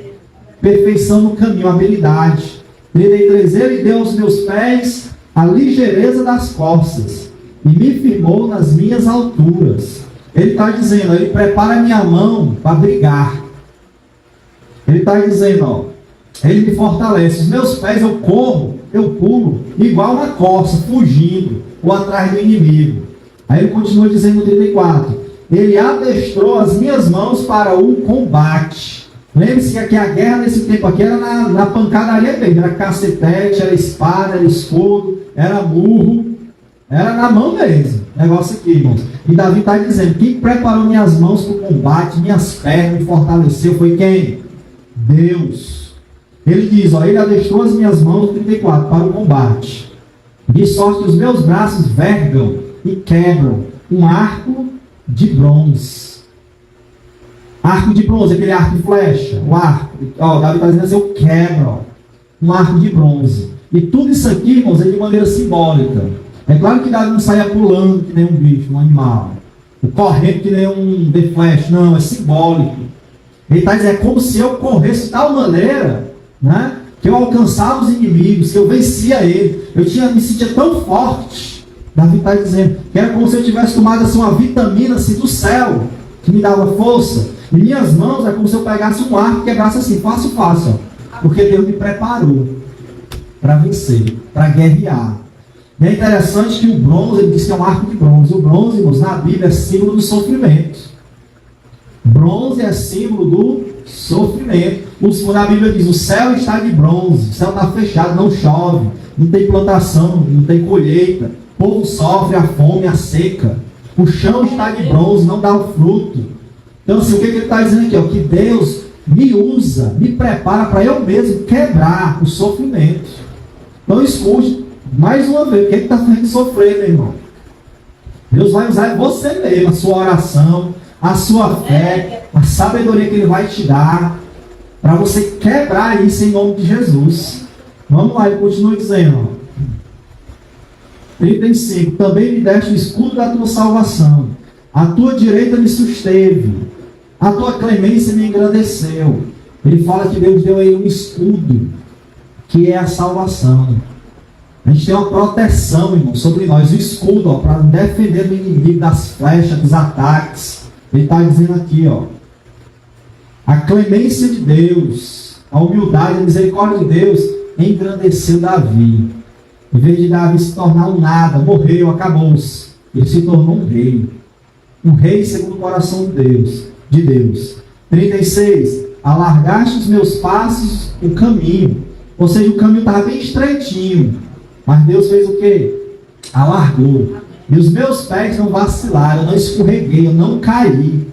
perfeição no caminho, habilidade. 33. Ele deu aos meus pés a ligeireza das costas e me firmou nas minhas alturas. Ele está dizendo, ele prepara minha mão para brigar. Ele está dizendo, ó, ele me fortalece. Os meus pés eu corro, eu pulo, igual uma corça, fugindo ou atrás do inimigo. Aí ele continua dizendo no 34, ele adestrou as minhas mãos para o combate. Lembre-se que a guerra nesse tempo aqui era na pancadaria mesmo. Era cacetete, era espada, era escudo, era murro. Era na mão mesmo. Negócio aqui, irmãos. E Davi está dizendo, quem preparou minhas mãos para o combate, minhas pernas, me fortaleceu, foi quem? Deus. Ele diz, ó, ele adestrou as minhas mãos, 34, para o combate. De sorte que os meus braços vergam e quebram um arco de bronze. Arco de bronze, aquele arco de flecha, o arco. Ó, Davi está dizendo assim, eu quebro, ó, um arco de bronze. E tudo isso aqui, irmãos, é de maneira simbólica. É claro que Davi não saia pulando que nem um bicho, um animal. Correndo que nem um The Flash. Não, é simbólico. Ele está dizendo, é como se eu corresse de tal maneira, né, que eu alcançava os inimigos, que eu vencia ele. Eu me sentia tão forte. Davi está dizendo que era como se eu tivesse tomado assim, uma vitamina assim, do céu, que me dava força. E minhas mãos é como se eu pegasse um arco e quebrasse assim, fácil, ó. Porque Deus me preparou para vencer, para guerrear. E é interessante que o bronze, ele diz que é um arco de bronze. O bronze, irmãos, na Bíblia é símbolo do sofrimento. Bronze é símbolo do sofrimento. Na Bíblia diz, o céu está de bronze, o céu está fechado, não chove, não tem plantação, não tem colheita. O povo sofre a fome, a seca. O chão está de bronze, não dá o fruto. Então, assim, o que ele está dizendo aqui? Ó, que Deus me usa, me prepara para eu mesmo quebrar o sofrimento. Então, escute, mais uma vez, o que ele está fazendo sofrer, meu irmão? Deus vai usar você mesmo, a sua oração, a sua fé, a sabedoria que Ele vai te dar, para você quebrar isso em nome de Jesus. Vamos lá, ele continua dizendo, ó. 35. Também me deste o escudo da tua salvação. A tua direita me susteve. A tua clemência me engrandeceu. Ele fala que Deus deu a ele um escudo, que é a salvação. A gente tem uma proteção, irmão, sobre nós. O escudo, para defender do inimigo, das flechas, dos ataques. Ele está dizendo aqui, ó. A clemência de Deus, a humildade, a misericórdia de Deus engrandeceu Davi. Em vez de Davi se tornar um nada, morreu, acabou-se. Ele se tornou um rei. Um rei segundo o coração de Deus. 36. Alargaste os meus passos o caminho. Ou seja, o caminho estava bem estreitinho. Mas Deus fez o quê? Alargou. E os meus pés não vacilaram, eu não escorreguei, eu não caí.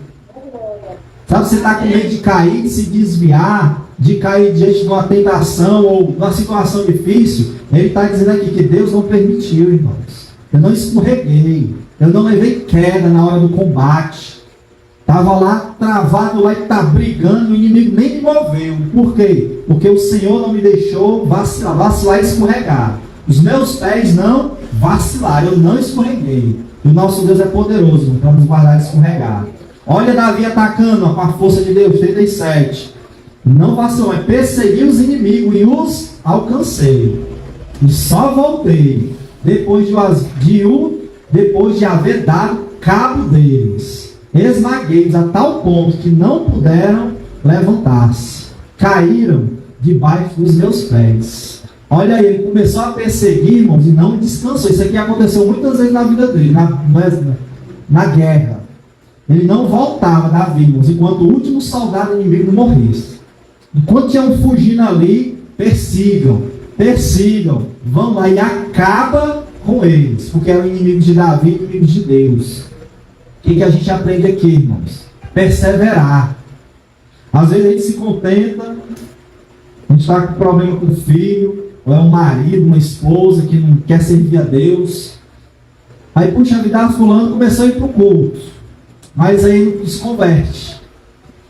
Sabe, você está com medo de cair, de se desviar, de cair diante de uma tentação ou de uma situação difícil? Ele está dizendo aqui que Deus não permitiu, irmãos. Eu não escorreguei, eu não levei queda na hora do combate. Estava lá travado lá e está brigando, o inimigo nem me moveu. Por quê? Porque o Senhor não me deixou vacilar e escorregar. Os meus pés não vacilaram, eu não escorreguei. E o nosso Deus é poderoso para nos guardar de escorregar. Olha Davi atacando com a força de Deus, 37. Não vacilou, mas persegui os inimigos e os alcancei. E só voltei depois de haver dado cabo deles. Esmaguei-os a tal ponto que não puderam levantar-se. Caíram debaixo dos meus pés. Olha aí, ele começou a perseguir, irmãos, e não descansou. Isso aqui aconteceu muitas vezes na vida dele, na guerra. Ele não voltava, Davi, irmãos, enquanto o último soldado inimigo não morresse. Enquanto tinham fugindo ali, persigam, vão lá e acaba com eles, porque eram inimigos de Davi, inimigos de Deus. O que a gente aprende aqui, irmãos? Perseverar. Às vezes a gente se contenta, a gente está com problema com o filho, ou é um marido, uma esposa que não quer servir a Deus. Aí, puxa, a vida fulano começou a ir para o culto, mas aí não se converte.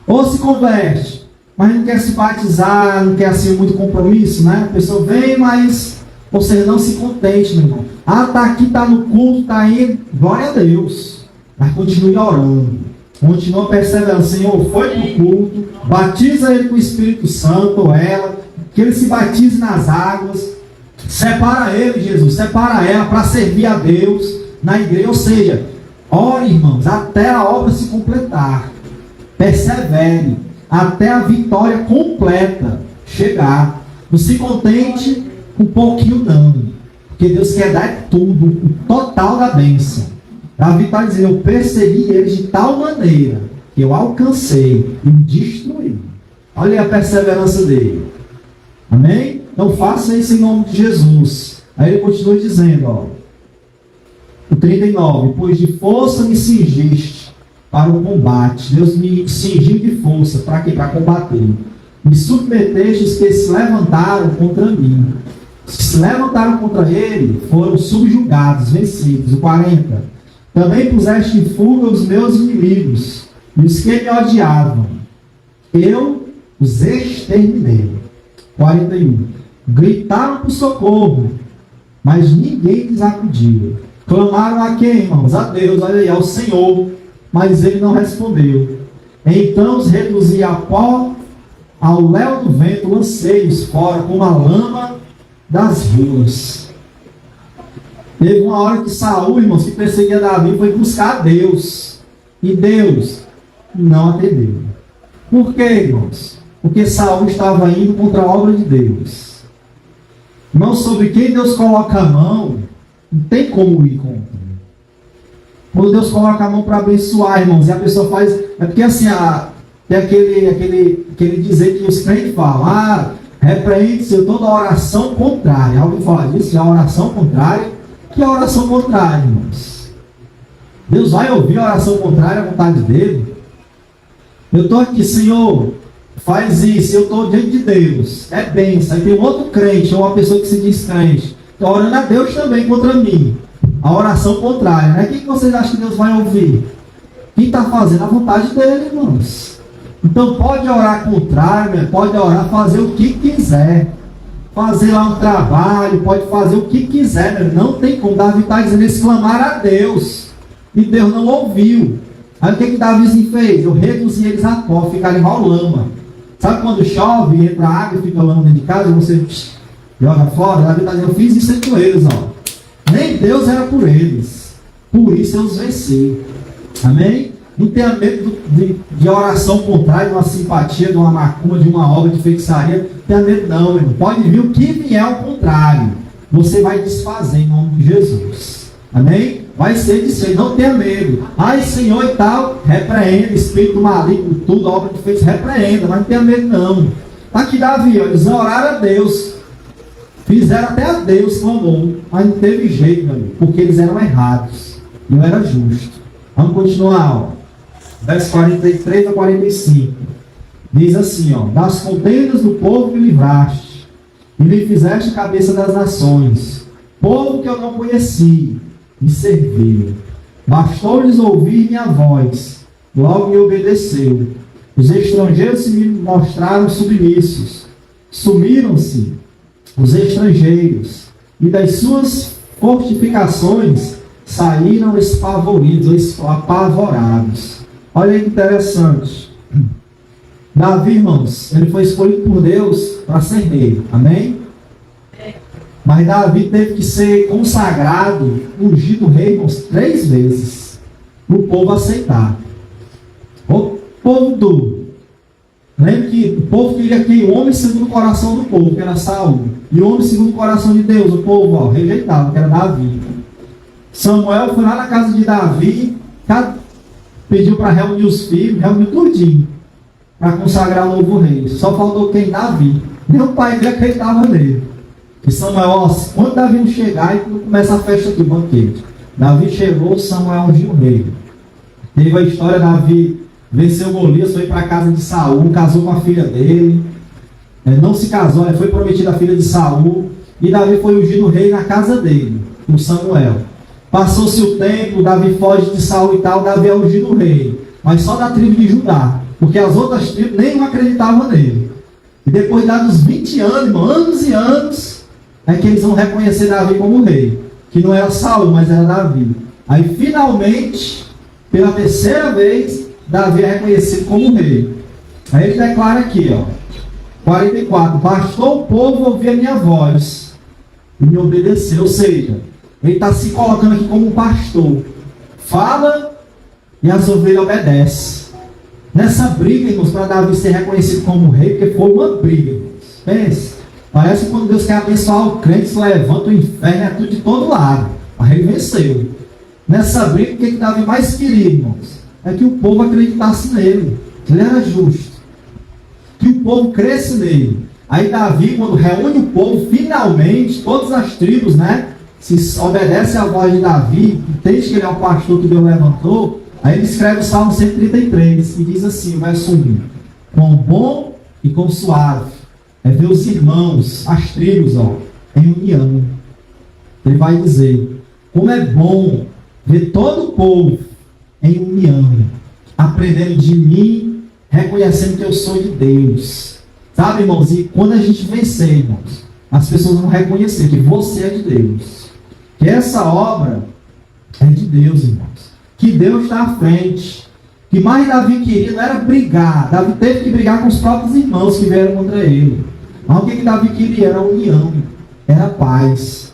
Ou se converte, mas não quer se batizar, não quer assim muito compromisso, né? A pessoa vem, mas você não se contente, meu irmão. Ah, tá aqui, tá no culto, tá indo, glória a Deus. Mas continue orando, continua perseverando. Senhor, foi para o culto, batiza ele com o Espírito Santo, ou ela, que ele se batize nas águas, separa ele, Jesus, separa ela para servir a Deus na igreja. Ou seja, ore, irmãos, até a obra se completar, persevere até a vitória completa chegar. Não se contente com um pouquinho não, porque Deus quer dar tudo, o total da bênção. Davi está dizendo, eu persegui eles de tal maneira que eu alcancei e o destruí. Olha a perseverança dele. Amém? Então faça isso em nome de Jesus. Aí ele continua dizendo, ó, o 39, pois de força me cingiste para o combate. Deus me cingiu de força. Para quê? Para combater. Me submetestes que se levantaram contra mim. Se levantaram contra ele, foram subjugados, vencidos. O 40. Também puseste em fuga os meus inimigos e os que me odiavam. Eu os exterminei. 41. Gritaram por socorro, mas ninguém lhes acudiu. Clamaram a quem, irmãos? A Deus, olha aí, ao Senhor, mas ele não respondeu. Então os reduzi a pó, ao léu do vento, lancei-os fora como a lama das ruas. Teve uma hora que Saul, irmãos, que perseguia Davi, foi buscar a Deus. E Deus não atendeu. Por quê, irmãos? Porque Saul estava indo contra a obra de Deus. Irmãos, sobre quem Deus coloca a mão, não tem como ir contra. Quando Deus coloca a mão para abençoar, irmãos, e a pessoa faz... É porque assim, tem aquele dizer que os crentes falam, repreende-se toda oração contrária. Alguém fala disso? A oração contrária? Que é a oração contrária, irmãos? Deus vai ouvir a oração contrária à vontade dele? Eu estou aqui, Senhor, faz isso, eu estou diante de Deus, é bênção. Aí tem um outro crente, ou uma pessoa que se diz crente, está orando a Deus também contra mim. A oração contrária, né? O que vocês acham que Deus vai ouvir? Quem está fazendo a vontade dele, irmãos? Então pode orar contrário, pode orar, fazer o que quiser. Fazer lá um trabalho, pode fazer o que quiser, não tem como. Davi está dizendo, eles clamaram a Deus, e Deus não ouviu. Aí o que Davi fez? Eu reduzi eles a pó, ficaram igual lama. Sabe quando chove, entra água e fica lama dentro de casa, você joga fora? Davi está dizendo, eu fiz isso com eles, ó. Nem Deus era por eles, por isso eu os venci. Amém? Não tenha medo de oração contrária, de uma simpatia, de uma macumba, de uma obra de feitiçaria. Não tenha medo não, meu irmão. Pode vir o que vier ao contrário. Você vai desfazer em nome de Jesus. Amém? Vai ser desfeito. Não tenha medo. Ai, Senhor e tal, repreenda, espírito maligno, tudo, obra de feitiçaria, repreenda, mas não tenha medo não. Aqui Davi, ó, eles oraram a Deus. Fizeram até a Deus clamou, mas não teve jeito, meu amigo, porque eles eram errados. Não era justo. Vamos continuar, ó. Verso 43 a 45. Diz assim, ó: das contendas do povo me livraste, e me fizeste cabeça das nações. Povo que eu não conheci, me serviu. Bastou-lhes ouvir minha voz, logo me obedeceu. Os estrangeiros se me mostraram submissos. Sumiram-se os estrangeiros, e das suas fortificações saíram espavoridos, ou apavorados. Olha que interessante. Davi, irmãos, ele foi escolhido por Deus para ser rei. Amém? Mas Davi teve que ser consagrado, ungido rei, irmãos, 3 vezes, para o povo aceitar. O povo duro. Lembra que o povo queria que o homem segundo o coração do povo, que era Saul. E o homem segundo o coração de Deus, o povo, ó, rejeitava, que era Davi. Samuel foi lá na casa de Davi, pediu para reunir os filhos, reuniu tudinho, para consagrar o novo rei. Só faltou quem? Davi. Nem o pai dele acreditava nele. E Samuel, ó, quando Davi não chegar, aí começa a festa aqui, o banquete. Davi chegou, Samuel ungiu o rei. Teve a história, Davi venceu Golias, foi para a casa de Saul, casou com a filha dele. Não se casou, foi prometida a filha de Saul. E Davi foi ungido rei na casa dele, com Samuel. Passou-se o tempo, Davi foge de Saul e tal, Davi é ungido rei. Mas só da tribo de Judá, porque as outras tribos nem acreditavam nele. E depois de dados 20 anos, irmão, anos e anos, é que eles vão reconhecer Davi como rei. Que não era Saul, mas era Davi. Aí finalmente, pela 3ª vez, Davi é reconhecido como rei. Aí ele declara aqui, ó, 44: bastou o povo ouvir a minha voz e me obedecer. Ou seja, ele está se colocando aqui como um pastor. Fala e as ovelhas obedecem. Nessa briga, irmãos, para Davi ser reconhecido como rei, porque foi uma briga, irmãos. Pense, parece que quando Deus quer abençoar o crente, se levanta o inferno, é tudo de todo lado. Mas ele venceu. Nessa briga, o que Davi mais queria, irmãos? É que o povo acreditasse nele. Ele era justo. Que o povo cresce nele. Aí Davi, quando reúne o povo, finalmente, todas as tribos, né, se obedecem à voz de Davi, entende que ele é o pastor que Deus levantou. Aí ele escreve o Salmo 133 e diz assim, o verso 1: quão bom e quão suave é ver os irmãos, as tribos, ó, em união. Ele vai dizer: como é bom ver todo o povo em união, aprendendo de mim, reconhecendo que eu sou de Deus. Sabe, irmãos? E quando a gente vencer, irmãos, as pessoas vão reconhecer que você é de Deus. Que essa obra é de Deus, irmãos. Que Deus está à frente. Que mais Davi queria não era brigar. Davi teve que brigar com os próprios irmãos que vieram contra ele. Mas o que Davi queria? Era união. Era paz.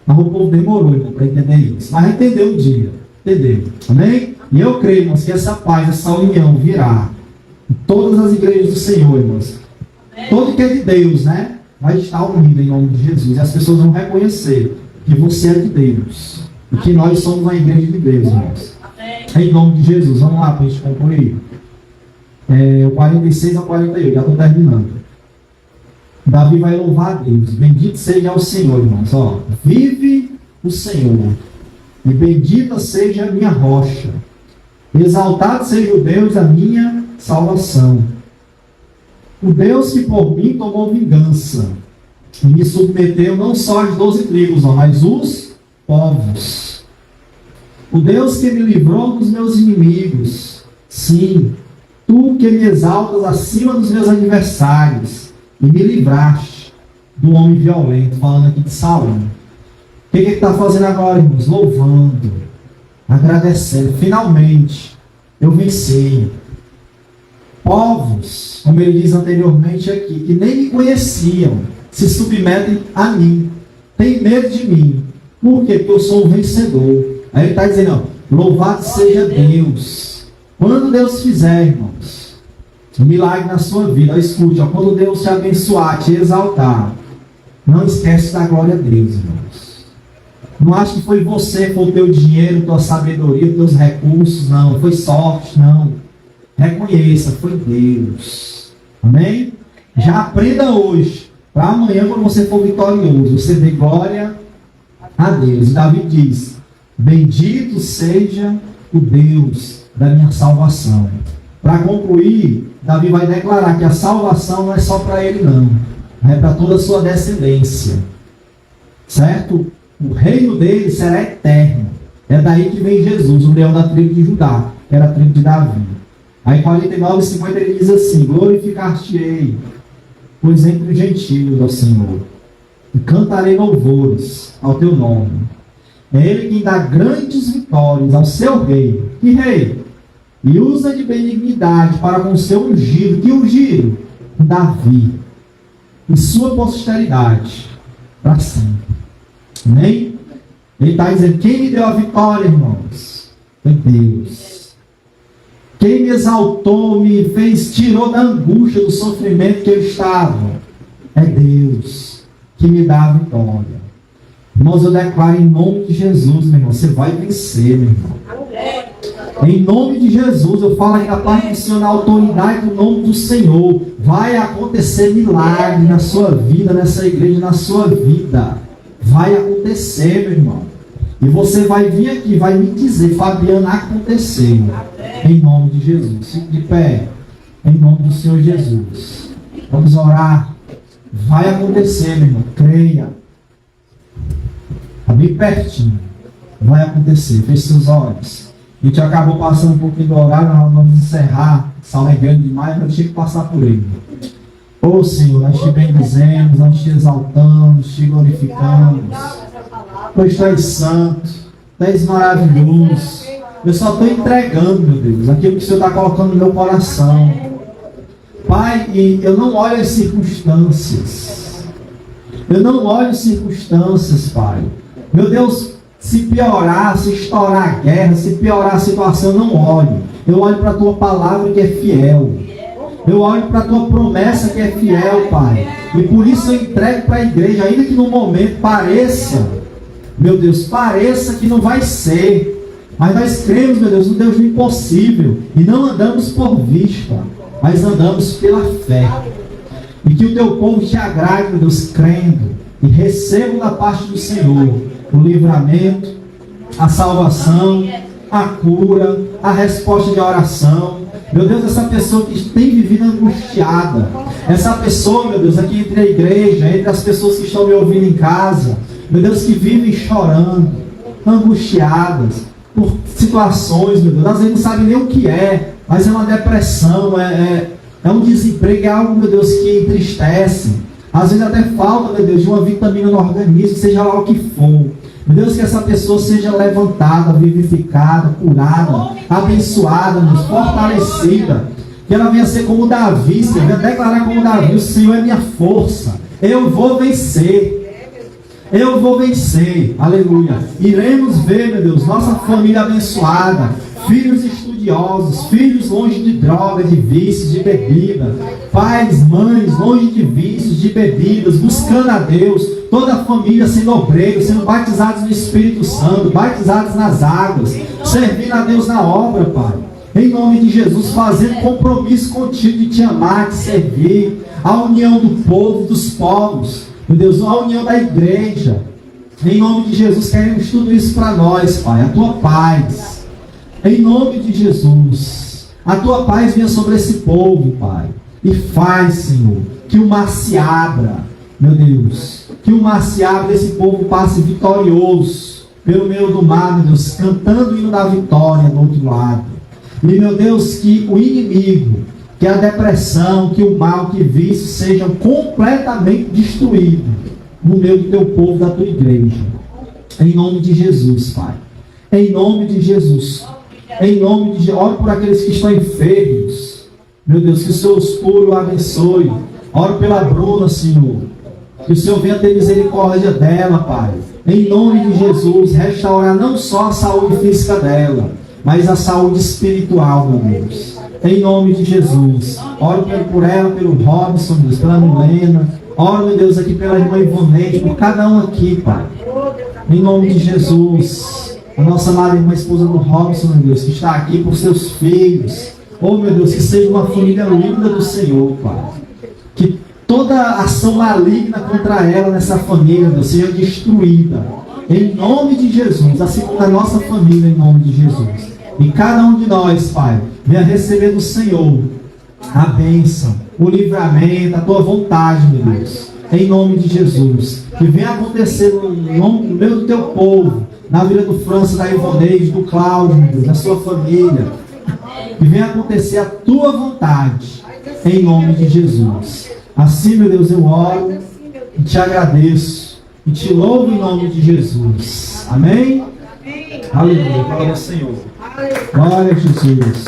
Mas o povo demorou, irmão, para entender isso. Mas entendeu um dia. Entendeu? Amém? E eu creio, irmãos, que essa paz, essa união virá em todas as igrejas do Senhor, irmãos. Todo que é de Deus, né, vai estar unido em nome de Jesus. E as pessoas vão reconhecer que você é de Deus. E que nós somos a igreja de Deus, irmãos. Em nome de Jesus. Vamos lá para a gente concluir. O 46 ao 48, já estou terminando. Davi vai louvar a Deus. Bendito seja o Senhor, irmãos. Ó, vive o Senhor. E bendita seja a minha rocha. Exaltado seja o Deus da minha salvação. O Deus que por mim tomou vingança e me submeteu não só as 12 tribos, mas os povos. O Deus que me livrou dos meus inimigos. Sim, tu que me exaltas acima dos meus adversários e me livraste do homem violento. Falando aqui de Saul. O que ele está fazendo agora, irmãos? Louvando, agradecendo. Finalmente, eu venci. Povos, como ele diz anteriormente aqui, que nem me conheciam, se submetem a mim. Tem medo de mim. Por quê? Porque eu sou o vencedor. Aí ele está dizendo, ó, louvado seja Deus. Quando Deus fizer, irmãos, um milagre na sua vida, escute, ó, quando Deus te abençoar, te exaltar, não esquece da glória a Deus, irmãos. Não acho que foi você, foi o teu dinheiro, tua sabedoria, teus recursos, não. Foi sorte, não. Reconheça, foi Deus. Amém? Já aprenda hoje Para amanhã, quando você for vitorioso, você dê glória a Deus. E Davi diz: bendito seja o Deus da minha salvação. Para concluir, Davi vai declarar que a salvação não é só para ele não, é para toda a sua descendência, certo? O reino dele será eterno. É daí que vem Jesus, o leão da tribo de Judá, que era a tribo de Davi. Aí 49:50 ele diz assim: glorificar-te-ei, pois entre os gentios, ó Senhor, e cantarei louvores ao teu nome. É ele quem dá grandes vitórias ao seu rei. Que rei? E usa de benignidade para com o seu ungido. Que ungido? Davi. E sua posteridade para sempre. Amém? Ele está dizendo: quem me deu a vitória, irmãos? Foi Deus. Quem me exaltou, me fez, tirou da angústia, do sofrimento que eu estava. É Deus que me dá a vitória. Irmãos, eu declaro em nome de Jesus, meu irmão, você vai vencer, meu irmão. Em nome de Jesus, eu falo aqui da parte do Senhor, na autoridade do nome do Senhor. Vai acontecer milagre na sua vida, nessa igreja, na sua vida. Vai acontecer, meu irmão. E você vai vir aqui, vai me dizer: Fabiana, aconteceu. Em nome de Jesus. Fique de pé. Em nome do Senhor Jesus. Vamos orar. Vai acontecer, meu irmão. Creia. Está bem pertinho. Vai acontecer. Feche seus olhos. A gente acabou passando um pouquinho do horário, nós vamos encerrar. Essa aula é grande demais, mas tinha que passar por ele. Ô Senhor, nós te bendizemos, nós te exaltamos, te glorificamos. Pois tu és santo, tu és maravilhoso. Eu só estou entregando, meu Deus, aquilo que o Senhor está colocando no meu coração. Pai, e eu não olho as circunstâncias. Eu não olho as circunstâncias, Pai. Meu Deus, se piorar, se estourar a guerra, se piorar a situação, eu não olho. Eu olho para a tua palavra que é fiel. Eu olho para a tua promessa que é fiel, Pai. E por isso eu entrego para a igreja, ainda que no momento pareça, meu Deus, pareça que não vai ser. Mas nós cremos, meu Deus, no Deus do impossível. E não andamos por vista, mas andamos pela fé. E que o teu povo te agrade, meu Deus, crendo. E receba da parte do Senhor o livramento, a salvação, a cura, a resposta de oração. Meu Deus, essa pessoa que tem vivido angustiada, essa pessoa, meu Deus, aqui entre a igreja, entre as pessoas que estão me ouvindo em casa, meu Deus, que vivem chorando, angustiadas por situações, meu Deus, às vezes não sabem nem o que é, mas é uma depressão, é um desemprego, é algo, meu Deus, que entristece. Às vezes até falta, meu Deus, de uma vitamina no organismo, seja lá o que for. Meu Deus, que essa pessoa seja levantada, vivificada, curada, abençoada, Deus, fortalecida. Que ela venha ser como Davi, Senhor, venha declarar como Davi: o Senhor é minha força, eu vou vencer. Eu vou vencer, aleluia. Iremos ver, meu Deus, nossa família abençoada, filhos estudiosos, filhos longe de drogas, de vícios, de bebida, pais, mães, longe de vícios, de bebidas, buscando a Deus, toda a família sendo obreiros, sendo batizados no Espírito Santo, batizados nas águas, servindo a Deus na obra, Pai. Em nome de Jesus, fazendo compromisso contigo de te amar, de servir, a união do povo, dos povos, meu Deus, a união da igreja. Em nome de Jesus, queremos tudo isso para nós, Pai. A tua paz. Em nome de Jesus. A tua paz venha sobre esse povo, Pai. E faz, Senhor, que o mar se abra, meu Deus. Que o mar se abra e esse povo passe vitorioso pelo meio do mar, meu Deus, cantando o hino da vitória do outro lado. E, meu Deus, que o inimigo, que a depressão, que o mal, que o vício sejam completamente destruídos no meio do teu povo, da tua igreja. Em nome de Jesus, Pai. Em nome de Jesus. Em nome de Jesus. Oro por aqueles que estão enfermos. Meu Deus, que o Senhor os cure, o abençoe. Oro pela Bruna, Senhor. Que o Senhor venha ter misericórdia dela, Pai. Em nome de Jesus, restaurar não só a saúde física dela, mas a saúde espiritual, meu Deus. Em nome de Jesus. Oro por ela, pelo Robson, Deus, pela Milena. Oro, meu Deus, aqui pela irmã Ivonete, por cada um aqui, Pai. Em nome de Jesus. A nossa amada irmã esposa do Robson, meu Deus, que está aqui por seus filhos. Oh, meu Deus, que seja uma família linda do Senhor, Pai. Que toda ação maligna contra ela nessa família, Deus, seja destruída. Em nome de Jesus, assim como a nossa família, em nome de Jesus. E cada um de nós, Pai, venha receber do Senhor a bênção, o livramento, a tua vontade, meu Deus. Em nome de Jesus. Que venha acontecer no meio do teu povo, na vida do França, da Ivonete, do Cláudio, meu Deus, da sua família. Que venha acontecer a tua vontade, em nome de Jesus. Assim, meu Deus, eu oro e te agradeço e te louvo em nome de Jesus. Amém? Aleluia. Glória ao Senhor. Glória a Jesus.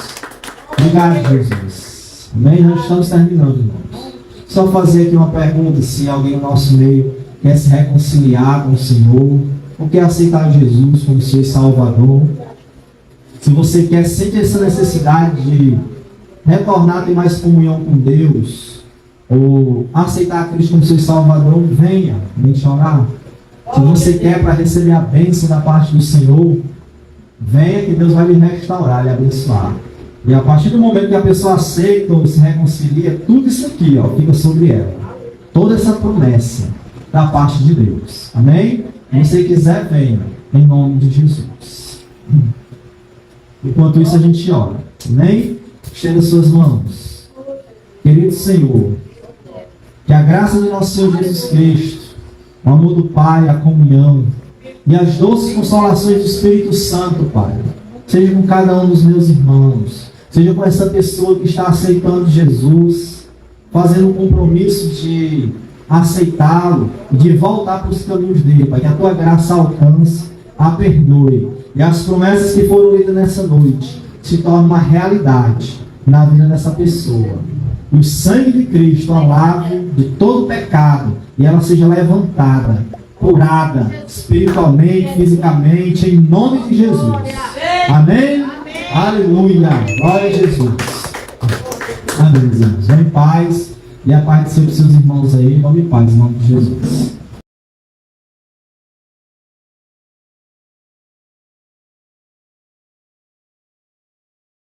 Obrigado, Jesus. Amém? Nós estamos terminando, irmãos. Só fazer aqui uma pergunta: se alguém no nosso meio quer se reconciliar com o Senhor, ou quer aceitar Jesus como seu Salvador. Se você quer sentir essa necessidade de retornar, ter mais comunhão com Deus, ou aceitar Cristo como seu Salvador, venha te orar. Se você quer para receber a bênção da parte do Senhor, venha que Deus vai lhe restaurar, lhe abençoar. E a partir do momento que a pessoa aceita ou se reconcilia, tudo isso aqui fica sobre ela. Toda essa promessa da parte de Deus. Amém? Se você quiser, venha, em nome de Jesus. Enquanto isso, a gente ora. Amém? Estenda suas mãos. Querido Senhor, que a graça do nosso Senhor Jesus Cristo, o amor do Pai, a comunhão e as doces consolações do Espírito Santo, Pai, seja com cada um dos meus irmãos, seja com essa pessoa que está aceitando Jesus, fazendo um compromisso de aceitá-lo, de voltar para os caminhos dele, Pai, que a tua graça alcance, a perdoe, e as promessas que foram lidas nessa noite se tornem uma realidade na vida dessa pessoa. O sangue de Cristo a lave de todo pecado e ela seja levantada, curada, espiritualmente, fisicamente, em nome de Jesus. Amém? Aleluia! Glória a Jesus. Amém, Jesus. Vão em paz e a paz de seus irmãos aí. Vão em paz, em nome de Jesus.